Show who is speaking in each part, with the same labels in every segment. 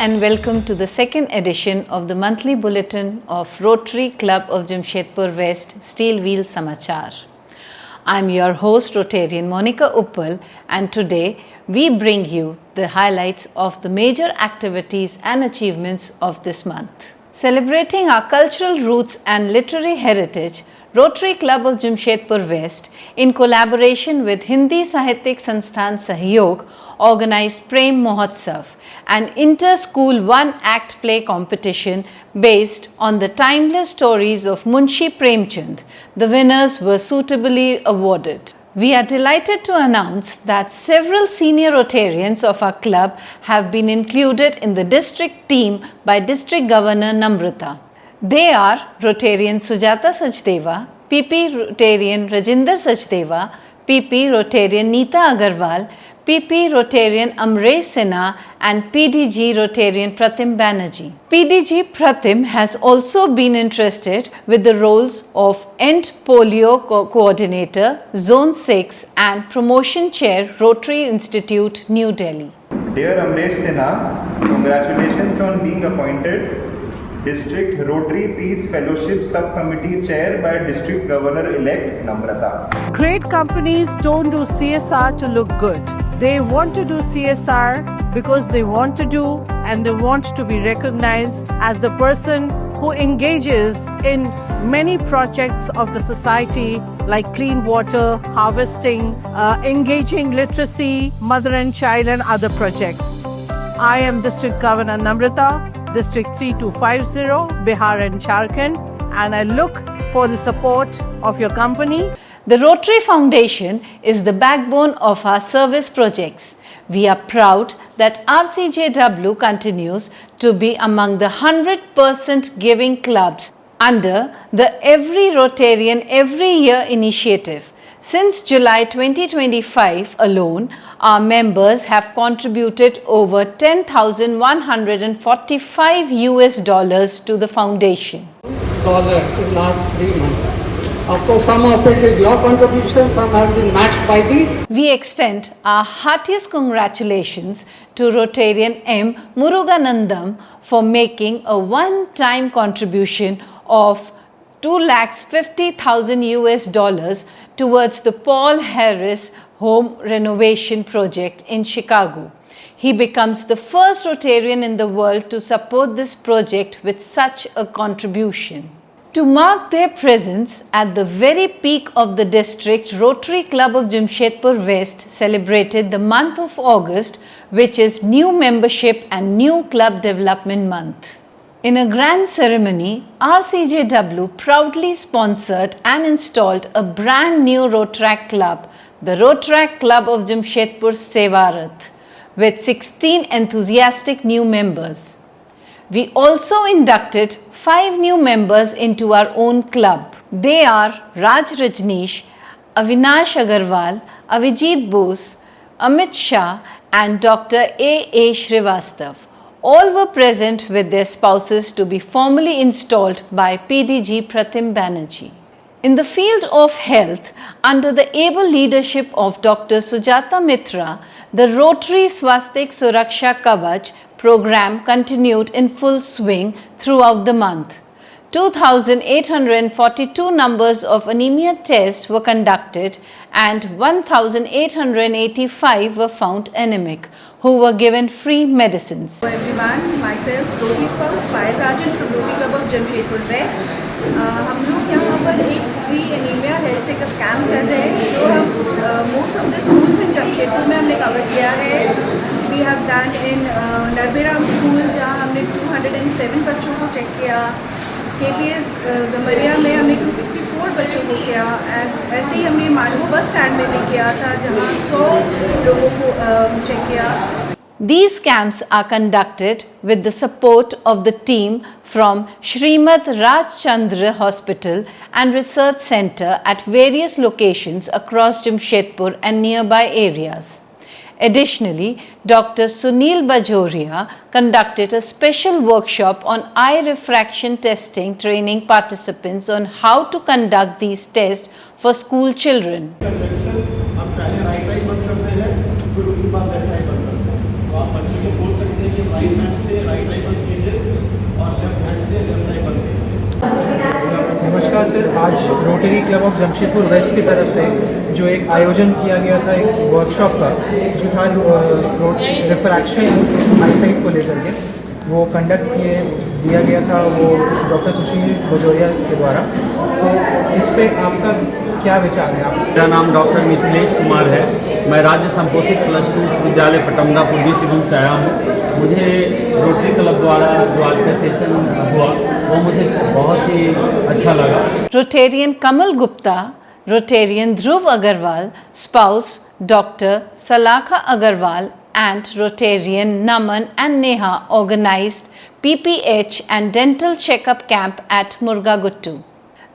Speaker 1: and welcome to the second edition of the monthly bulletin of Rotary Club of Jamshedpur West Steel Wheel Samachar. I am your host Rotarian Monica Uppal, and today we bring you the highlights of the major activities and achievements of this month. Celebrating our cultural roots and literary heritage, Rotary Club of Jamshedpur West, in collaboration with Hindi Sahityak Sansthan Sahyog, organized Prem Mahotsav, an inter-school one-act play competition based on the timeless stories of Munshi Premchand. The winners were suitably awarded. We are delighted to announce that several senior Rotarians of our club have been included in the district team by District Governor Namrata. They are Rotarian Sujata Sachdeva, PP Rotarian Rajinder Sachdeva, PP Rotarian Neeta Agarwal, PP Rotarian Amresh Sinha and PDG Rotarian Pratim Banerjee. PDG Pratim has also been interested with the roles of End Polio Coordinator, Zone 6 and Promotion Chair, Rotary Institute, New Delhi.
Speaker 2: Dear Amresh Sinha, congratulations on being appointed District Rotary Peace Fellowship Subcommittee Chair by District Governor-elect Namrata.
Speaker 3: Great companies don't do CSR to look good. They want to do CSR because they want to do and they want to be recognized as the person who engages in many projects of the society like clean water, harvesting, engaging literacy, mother and child and other projects. I am District Governor Namrata, District 3250, Bihar and Jharkhand, and I look for the support of your company.
Speaker 1: The Rotary Foundation is the backbone of our service projects. We are proud that RCJW continues to be among the 100% giving clubs under the Every Rotarian Every Year initiative. Since July 2025 alone, our members have contributed over $10,145 to the foundation.
Speaker 4: Dollars in last 3 months. Of course, some of it is your contribution, some have been matched by the.
Speaker 1: We extend our heartiest congratulations to Rotarian M. Muruganandam for making a one-time contribution of $250,000 towards the Paul Harris Home Renovation Project in Chicago. He becomes the first Rotarian in the world to support this project with such a contribution. To mark their presence at the very peak of the district, Rotary Club of Jamshedpur West celebrated the month of August, which is New Membership and New Club Development Month. In a grand ceremony, RCJW proudly sponsored and installed a brand new Rotaract Club, the Rotaract Club of Jamshedpur Sewarat, with 16 enthusiastic new members. We also inducted 5 new members into our own club. They are Raj Rajneesh, Avinash Agarwal, Avijit Bose, Amit Shah and Dr. A. Srivastav. All were present with their spouses to be formally installed by PDG Pratim Banerjee. In the field of health, under the able leadership of Dr. Sujata Mitra, the Rotary Swastik Suraksha Kavach program continued in full swing throughout the month. 2,842 numbers of anemia tests were conducted and 1,885 were found anemic, who were given free medicines.
Speaker 5: Hello everyone, myself Rotary spouse Payal Rajan from Rotary Club of Jamshedpur West. हम लोग यहाँ पर एक free anaemia health checkup camp कर रहे हैं जो हम most of the schools in Jamshedpur में हमने कवर किया है. We have done in Narbheram school जहाँ हमने 207 बच्चों को चेक किया. KPS गमरिया में हमने 264 बच्चों को किया. ऐसे ही हमने मांडू बस स्टैंड में भी किया था जहाँ 100 लोगों को चेक किया.
Speaker 1: These camps are conducted with the support of the team from Shrimad Rajchandra Hospital and Research Center at various locations across Jamshedpur and nearby areas. Additionally, Dr. Sunil Bajoria conducted a special workshop on eye refraction testing, training participants on how to conduct these tests for school children.
Speaker 6: आप पहले right I बंद करते हैं फिर उसके बाद left आई बंद करते हैं. तो आप बच्चे को बोल सकते हैं कि राइट हैंड से राइट आई बंकेज और लेफ्ट हैंड से लेफ्ट आई बंकेज।
Speaker 7: नमस्कार सर, आज Rotary Club of Jamshedpur West की तरफ से जो एक आयोजन किया गया था एक वर्कशॉप का, जो था रिफ्रैक्शन आईसाइट को लेकर के, वो कंडक्ट दिया गया था वो डॉक्टर सुशील भजोरिया के द्वारा। तो इस पे आपका क्या विचार है?
Speaker 8: मेरा नाम डॉक्टर मिथिलेश कुमार है। मैं राज्य संपोषित +2 उच्च विद्यालय पटमदा पूर्वी सिविल से आया हूँ। मुझे रोटरी क्लब द्वारा जो आज का सेशन हुआ वो मुझे बहुत ही अच्छा लगा।
Speaker 1: Rotarian Kamal Gupta, Rotarian Dhruv Agarwal, spouse Dr. Salakha Agarwal, and Rotarian Naman and Neha organized PPH and dental checkup camp at Murgaguttu.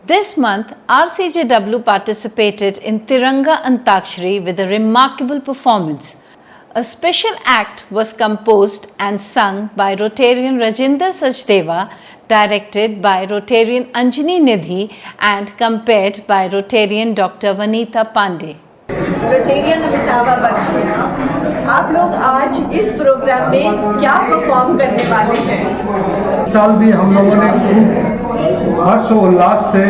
Speaker 1: This month, RCJW participated in Tiranga Antakshari with a remarkable performance. A special act was composed and sung by Rotarian Rajinder Sachdeva, directed by Rotarian Anjani Nidhi and compared by Rotarian Dr. Vanita Pandey.
Speaker 9: Rotarian Amitabh Bakshi, आप लोग आज इस programme में क्या perform करने वाले हैं?
Speaker 10: इस साल भी हम लोगों ने खूब हर्ष और उल्लास से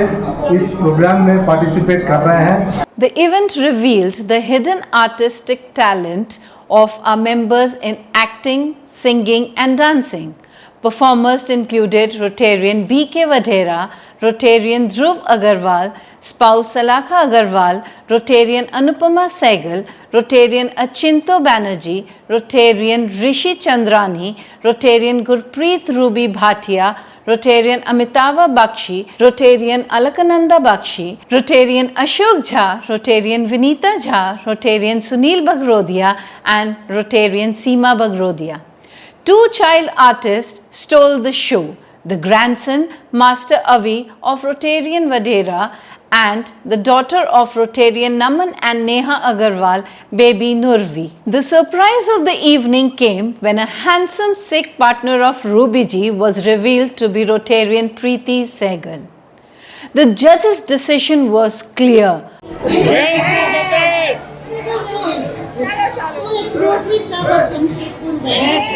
Speaker 10: इस प्रोग्राम में पार्टिसिपेट कर रहे हैं।
Speaker 1: The event revealed the hidden artistic talent of our members in acting, singing and dancing. Performers included Rotarian B.K. Vadhera, Rotarian Dhruv Agarwal, spouse Salakha Agarwal, Rotarian Anupama Sehgal, Rotarian Achinto Banerjee, Rotarian Rishi Chandrani, Rotarian Gurpreet Ruby Bhatia, Rotarian Amitava Bakshi, Rotarian Alakananda Bakshi, Rotarian Ashok Jha, Rotarian Vinita Jha, Rotarian Sunil Bagrodia and Rotarian Seema Bagrodia. Two child artists stole the show, the grandson Master Avi of Rotarian Vadhera and the daughter of Rotarian Naman and Neha Agarwal, baby Nurvi. The surprise of the evening came when a handsome Sikh partner of Ruby ji was revealed to be Rotarian Preeti Sehgal. The judge's decision was clear.
Speaker 11: Rotary Club of Jamshedpur West.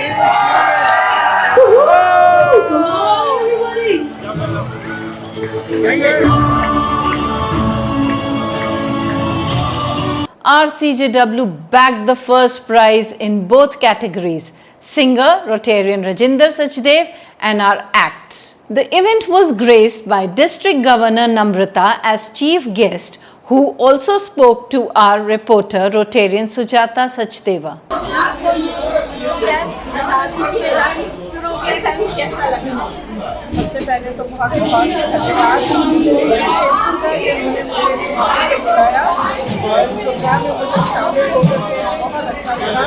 Speaker 1: RCJW bagged the first prize in both categories, singer Rotarian Rajinder Sachdev and our act. The event was graced by District Governor Namrata as chief guest, who also spoke to our reporter Rotarian Sujata Sachdeva.
Speaker 5: सबसे पहले तो बहुत बहुत धन्यवाद बताया और इस programme में मुझे शामिल होकर के बहुत अच्छा लगा।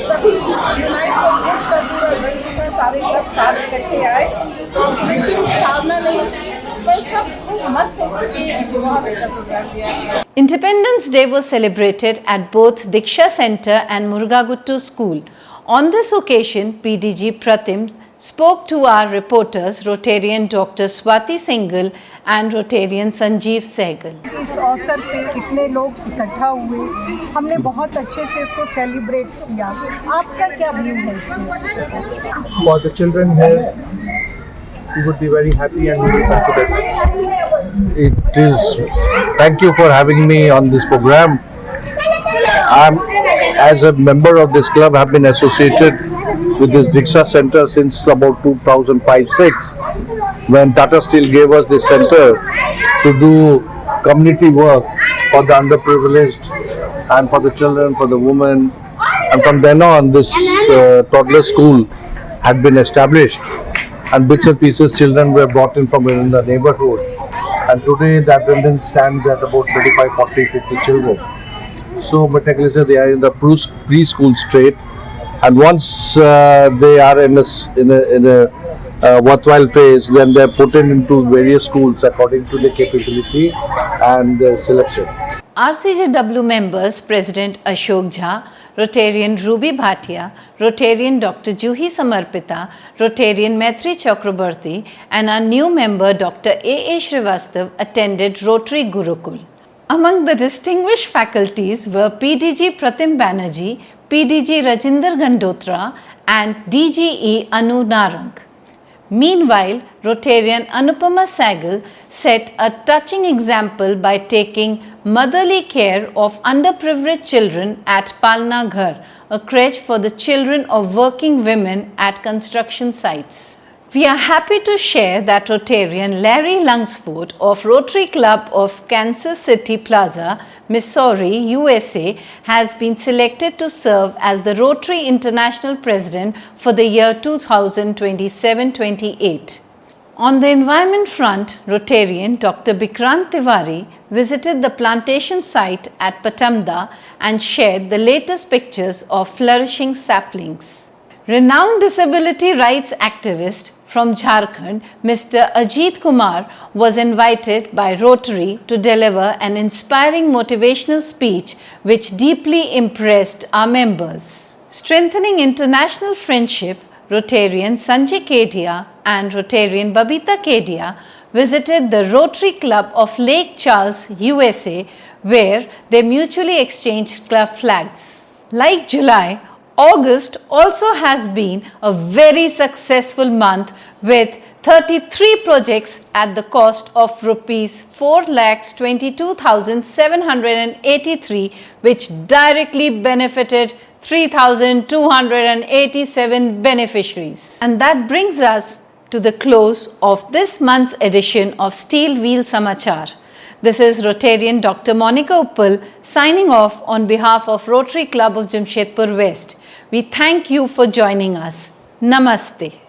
Speaker 5: सभी यूनाइट को सारे क्लब साथ इकट्ठे आए, कॉम्पिटिशन की भावना नहीं थी, पर सब खूब मस्त होकर के बहुत अच्छा प्रोग्राम किया।
Speaker 1: Independence Day was celebrated at both Diksha Center and Murgaguttu School. On this occasion, PDG Pratim spoke to our reporters Rotarian Dr. Swati Singhal and Rotarian Sanjeev Sehgal.
Speaker 12: इस अवसर पे इतने लोग इकट्ठा हुए, हमने बहुत अच्छे से इसको सेलिब्रेट किया। आपका क्या व्यू है इसमें?
Speaker 7: For the children here, we would be very happy and we will consider it.
Speaker 13: It is. Thank you for having me on this program. As a member of this club, have been associated with this Diksha Center since about 2005-06, when Tata Steel gave us this center to do community work for the underprivileged and for the children, for the women. And from then on, this toddler school had been established, and bits and pieces children were brought in from within the neighborhood. And today the attendance stands at about 35, 40, 50 children. So meticulously they are in the preschool straight, and once they are in a worthwhile phase, then they are put into various schools according to their capability and selection.
Speaker 1: RCJW members President Ashok Jha, Rotarian Ruby Bhatia, Rotarian Dr. Juhi Samarpita, Rotarian Maitri Chakrabarti and our new member Dr. A.A. Srivastav attended Rotary Gurukul. Among the distinguished faculties were PDG Pratim Banerjee, PDG Rajinder Gandotra and DGE Anu Narang. Meanwhile, Rotarian Anupama Sahgal set a touching example by taking motherly care of underprivileged children at Palna Ghar, a crèche for the children of working women at construction sites. We are happy to share that Rotarian Larry Lunsford of Rotary Club of Kansas City Plaza, Missouri, USA has been selected to serve as the Rotary International President for the year 2027-28. On the environment front, Rotarian Dr. Bikrant Tiwari visited the plantation site at Patamda and shared the latest pictures of flourishing saplings. Renowned disability rights activist from Jharkhand, Mr. Ajit Kumar was invited by Rotary to deliver an inspiring motivational speech which deeply impressed our members. Strengthening international friendship, Rotarian Sanjay Kedia and Rotarian Babita Kedia visited the Rotary Club of Lake Charles, USA, where they mutually exchanged club flags. Like July, August also has been a very successful month with 33 projects at the cost of Rs 4,22,783 which directly benefited 3,287 beneficiaries. And that brings us to the close of this month's edition of Steel Wheel Samachar. This is Rotarian Dr. Monica Uppal signing off on behalf of Rotary Club of Jamshedpur West. We thank you for joining us. Namaste.